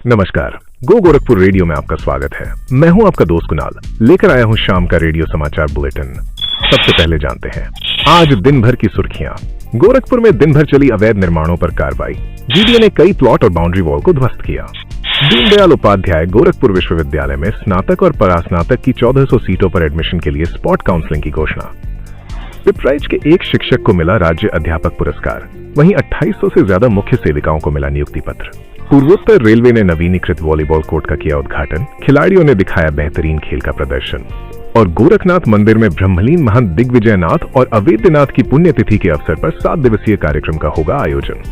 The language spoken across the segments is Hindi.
नमस्कार, गो गोरखपुर रेडियो में आपका स्वागत है। मैं हूं आपका दोस्त कुणाल, लेकर आया हूं शाम का रेडियो समाचार बुलेटिन। सबसे पहले जानते हैं आज दिन भर की सुर्खियां। गोरखपुर में दिन भर चली अवैध निर्माणों पर कार्रवाई। जीडीए ने कई प्लॉट और बाउंड्री वॉल को ध्वस्त किया। दीनदयाल उपाध्याय गोरखपुर विश्वविद्यालय में स्नातक और परास्नातक की 1400 सीटों पर एडमिशन के लिए स्पॉट काउंसलिंग की घोषणा। पिपराइच के एक शिक्षक को मिला राज्य अध्यापक पुरस्कार। वहीं 2800 से ज्यादा मुख्य सेविकाओं को मिला नियुक्ति पत्र। पूर्वोत्तर रेलवे ने नवीनीकृत वॉलीबॉल कोर्ट का किया उद्घाटन। खिलाड़ियों ने दिखाया बेहतरीन खेल का प्रदर्शन। और गोरखनाथ मंदिर में ब्रह्मलीन महंत दिग्विजयनाथ और अवेद्यनाथ की पुण्यतिथि के अवसर पर 7 दिवसीय कार्यक्रम का होगा आयोजन।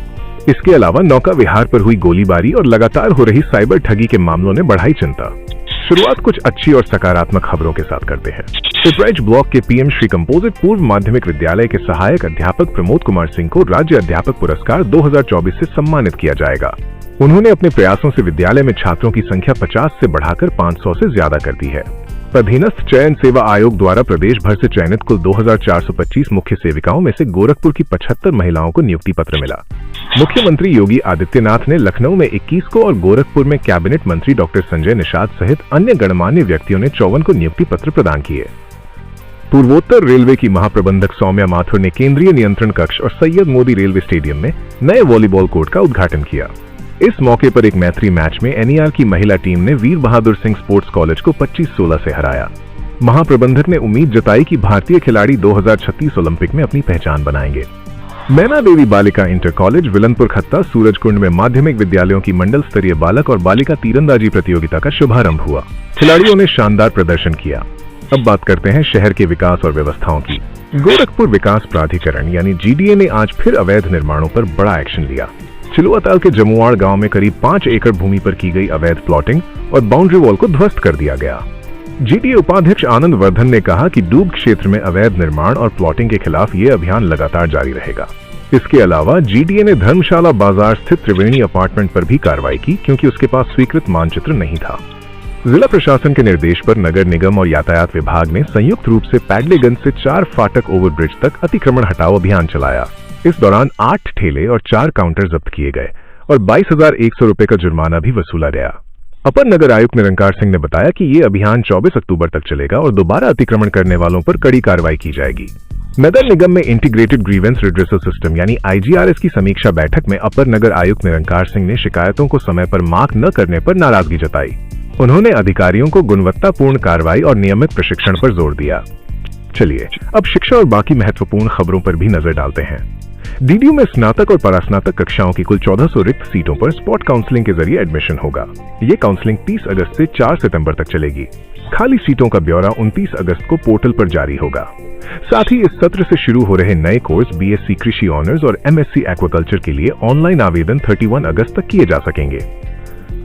इसके अलावा नौका विहार पर हुई गोलीबारी और लगातार हो रही साइबर ठगी के मामलों ने बढ़ाई चिंता। शुरुआत कुछ अच्छी और सकारात्मक खबरों के साथ करते हैं। पिपराइच ब्लॉक के पीएम श्री कंपोजिट पूर्व माध्यमिक विद्यालय के सहायक अध्यापक प्रमोद कुमार सिंह को राज्य अध्यापक पुरस्कार 2024 से सम्मानित किया जाएगा। उन्होंने अपने प्रयासों से विद्यालय में छात्रों की संख्या 50 से बढ़ाकर 500 से ज्यादा कर दी है। अधीनस्थ चयन सेवा आयोग द्वारा प्रदेश भर से चयनित कुल 2425 मुख्य सेविकाओं में से गोरखपुर की 75 महिलाओं को नियुक्ति पत्र मिला। मुख्यमंत्री योगी आदित्यनाथ ने लखनऊ में 21 को और गोरखपुर में कैबिनेट मंत्री डॉक्टर संजय निषाद सहित अन्य गणमान्य व्यक्तियों ने 54 को नियुक्ति पत्र प्रदान किए। पूर्वोत्तर रेलवे की महाप्रबंधक सौम्या माथुर ने केंद्रीय नियंत्रण कक्ष और सैयद मोदी रेलवे स्टेडियम में नए वॉलीबॉल कोर्ट का उद्घाटन किया। इस मौके पर एक मैत्री मैच में एनईआर की महिला टीम ने वीर बहादुर सिंह स्पोर्ट्स कॉलेज को 25-16 से हराया। महाप्रबंधक ने उम्मीद जताई कि भारतीय खिलाड़ी 2036 ओलंपिक में अपनी पहचान बनाएंगे। मैना देवी बालिका इंटर कॉलेज विलनपुर खत्ता सूरजकुंड में माध्यमिक विद्यालयों की मंडल स्तरीय बालक और बालिका तीरंदाजी प्रतियोगिता का शुभारंभ हुआ। खिलाड़ियों ने शानदार प्रदर्शन किया। अब बात करते हैं शहर के विकास और व्यवस्थाओं की। गोरखपुर विकास प्राधिकरण यानी जीडीए ने आज फिर अवैध निर्माणों पर बड़ा एक्शन लिया। चिलुआताल के जमुआड़ गांव में करीब 5 एकड़ भूमि पर की गई अवैध प्लॉटिंग और बाउंड्री वॉल को ध्वस्त कर दिया गया। जीडीए उपाध्यक्ष आनंद वर्धन ने कहा कि डूब क्षेत्र में अवैध निर्माण और प्लॉटिंग के खिलाफ ये अभियान लगातार जारी रहेगा। इसके अलावा जीडीए ने धर्मशाला बाजार स्थित त्रिवेणी अपार्टमेंट पर भी कार्रवाई की, क्योंकि उसके पास स्वीकृत मानचित्र नहीं था। जिला प्रशासन के निर्देश पर नगर निगम और यातायात विभाग ने संयुक्त रूप से पैडलेगंज से 4 फाटक ओवरब्रिज तक अतिक्रमण हटाओ अभियान चलाया। इस दौरान 8 ठेले और 4 काउंटर जब्त किए गए और 22,100 रुपए का जुर्माना भी वसूला गया। अपर नगर आयुक्त निरंकार सिंह ने बताया कि ये अभियान 24 अक्टूबर तक चलेगा और दोबारा अतिक्रमण करने वालों पर कड़ी कार्रवाई की जाएगी। नगर निगम में इंटीग्रेटेड ग्रीवेंस रिड्रेसल सिस्टम यानी आईजीआरएस की समीक्षा बैठक में अपर नगर आयुक्त निरंकार सिंह ने शिकायतों को समय पर मार्क न करने पर नाराजगी जताई। उन्होंने अधिकारियों को गुणवत्तापूर्ण कार्रवाई और नियमित प्रशिक्षण पर जोर दिया। चलिए अब शिक्षा और बाकी महत्वपूर्ण खबरों पर भी नजर डालते हैं। डीडीयू में स्नातक और परास्नातक कक्षाओं की कुल 1400 रिक्त सीटों पर स्पॉट काउंसलिंग के जरिए एडमिशन होगा। ये काउंसलिंग 30 अगस्त से 4 सितंबर तक चलेगी। खाली सीटों का ब्यौरा 29 अगस्त को पोर्टल पर जारी होगा। साथ ही इस सत्र से शुरू हो रहे नए कोर्स बीएससी कृषि ऑनर्स और एमएससी एक्वाकल्चर के लिए ऑनलाइन आवेदन 31 अगस्त तक किए जा सकेंगे।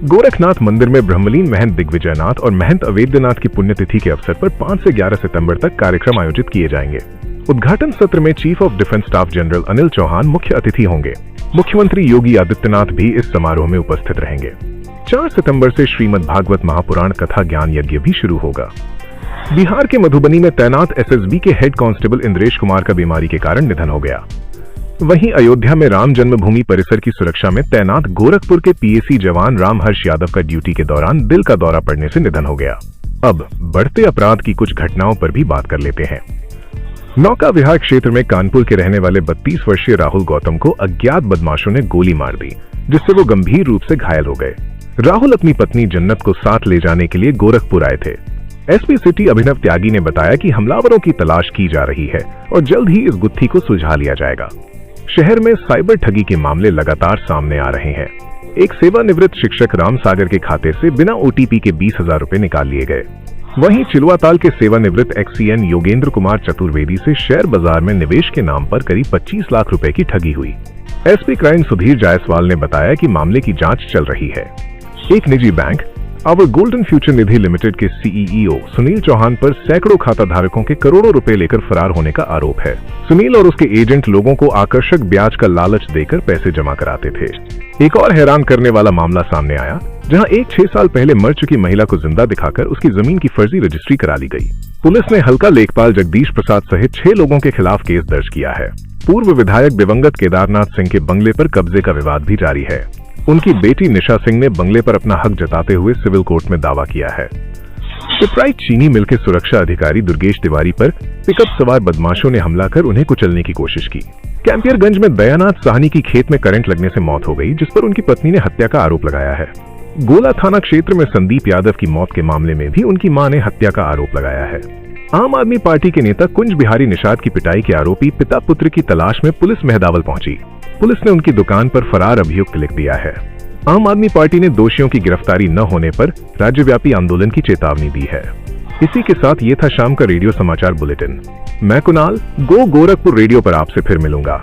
गोरखनाथ मंदिर में ब्रह्मलीन महंत दिग्विजयनाथ और महंत अवेद्यनाथ की पुण्यतिथि के अवसर पर 5 से 11 सितंबर तक कार्यक्रम आयोजित किए जाएंगे। उद्घाटन सत्र में chief of defence staff general Anil Chauhan मुख्य अतिथि होंगे। मुख्यमंत्री योगी आदित्यनाथ भी इस समारोह में उपस्थित रहेंगे। 4 सितंबर से श्रीमद् भागवत महापुराण कथा ज्ञान यज्ञ भी शुरू होगा। बिहार के मधुबनी में तैनात एसएसबी के हेड कांस्टेबल इंद्रेश कुमार का बीमारी के कारण निधन हो गया। वहीं अयोध्या में राम जन्मभूमि परिसर की सुरक्षा में तैनात गोरखपुर के पीएसी जवान रामहर्ष यादव का ड्यूटी के दौरान दिल का दौरा पड़ने से निधन हो गया। अब बढ़ते अपराध की कुछ घटनाओं पर भी बात कर लेते हैं। नौका विहार क्षेत्र में कानपुर के रहने वाले 32 वर्षीय राहुल गौतम को अज्ञात बदमाशों ने गोली मार दी, जिससे वो गंभीर रूप से घायल हो गए। राहुल अपनी पत्नी जन्नत को साथ ले जाने के लिए गोरखपुर आए थे। एसपी सिटी अभिनव त्यागी ने बताया कि हमलावरों की तलाश की जा रही है और जल्द ही इस गुत्थी को सुलझा लिया जाएगा। शहर में साइबर ठगी के मामले लगातार सामने आ रहे हैं। एक सेवानिवृत्त शिक्षक राम सागर के खाते से बिना ओटीपी के 20,000 रुपए निकाल लिए गए। वहीं चिलुआताल के सेवानिवृत्त एक्सीएन योगेंद्र कुमार चतुर्वेदी से शेयर बाजार में निवेश के नाम पर करीब 25 लाख रुपए की ठगी हुई। एसपी क्राइम सुधीर जायसवाल ने बताया कि मामले की जांच चल रही है। एक निजी bank our golden future Nidhi limited के सीईओ सुनील चौहान पर सैकड़ों खाता धारकों के करोड़ों रुपए लेकर फरार होने का आरोप है। सुनील और उसके एजेंट लोगों को आकर्षक ब्याज का लालच देकर पैसे जमा कराते थे। एक और हैरान करने वाला मामला सामने आया, जहां एक 6 साल पहले मर चुकी महिला को जिंदा दिखाकर उसकी जमीन की फर्जी रजिस्ट्री करा ली गई। पुलिस ने हल्का लेखपाल जगदीश प्रसाद सहित 6 लोगों के खिलाफ केस दर्ज किया है। पूर्व विधायक दिवंगत केदारनाथ सिंह के बंगले पर कब्जे का विवाद भी जारी है। उनकी बेटी निशा सिंह ने बंगले पर अपना हक जताते हुए सिविल कोर्ट में दावा किया है। पिपराइच चीनी मिल के सुरक्षा अधिकारी दुर्गेश तिवारी पर पिकअप सवार बदमाशों ने हमला कर उन्हें कुचलने की कोशिश की। कैंपियरगंज में दयानाथ साहनी की खेत में करंट लगने से मौत हो गई, जिस पर उनकी पत्नी ने हत्या का आरोप लगाया है। गोला थाना क्षेत्र में संदीप यादव की मौत के मामले में भी उनकी मां ने हत्या का आरोप लगाया है। आम आदमी पार्टी के नेता कुंज बिहारी निषाद की पिटाई के आरोपी पिता पुत्र की तलाश में पुलिस मेहदावल पहुंची। पुलिस ने उनकी दुकान पर फरार अभियुक्त लिख दिया है। आम आदमी पार्टी ने दोषियों की गिरफ्तारी न होने पर राज्यव्यापी आंदोलन की चेतावनी दी है। इसी के साथ ये था शाम का रेडियो समाचार बुलेटिन। मैं कुणाल गोरखपुर रेडियो पर आपसे फिर मिलूंगा।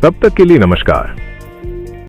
तब तक के लिए नमस्कार।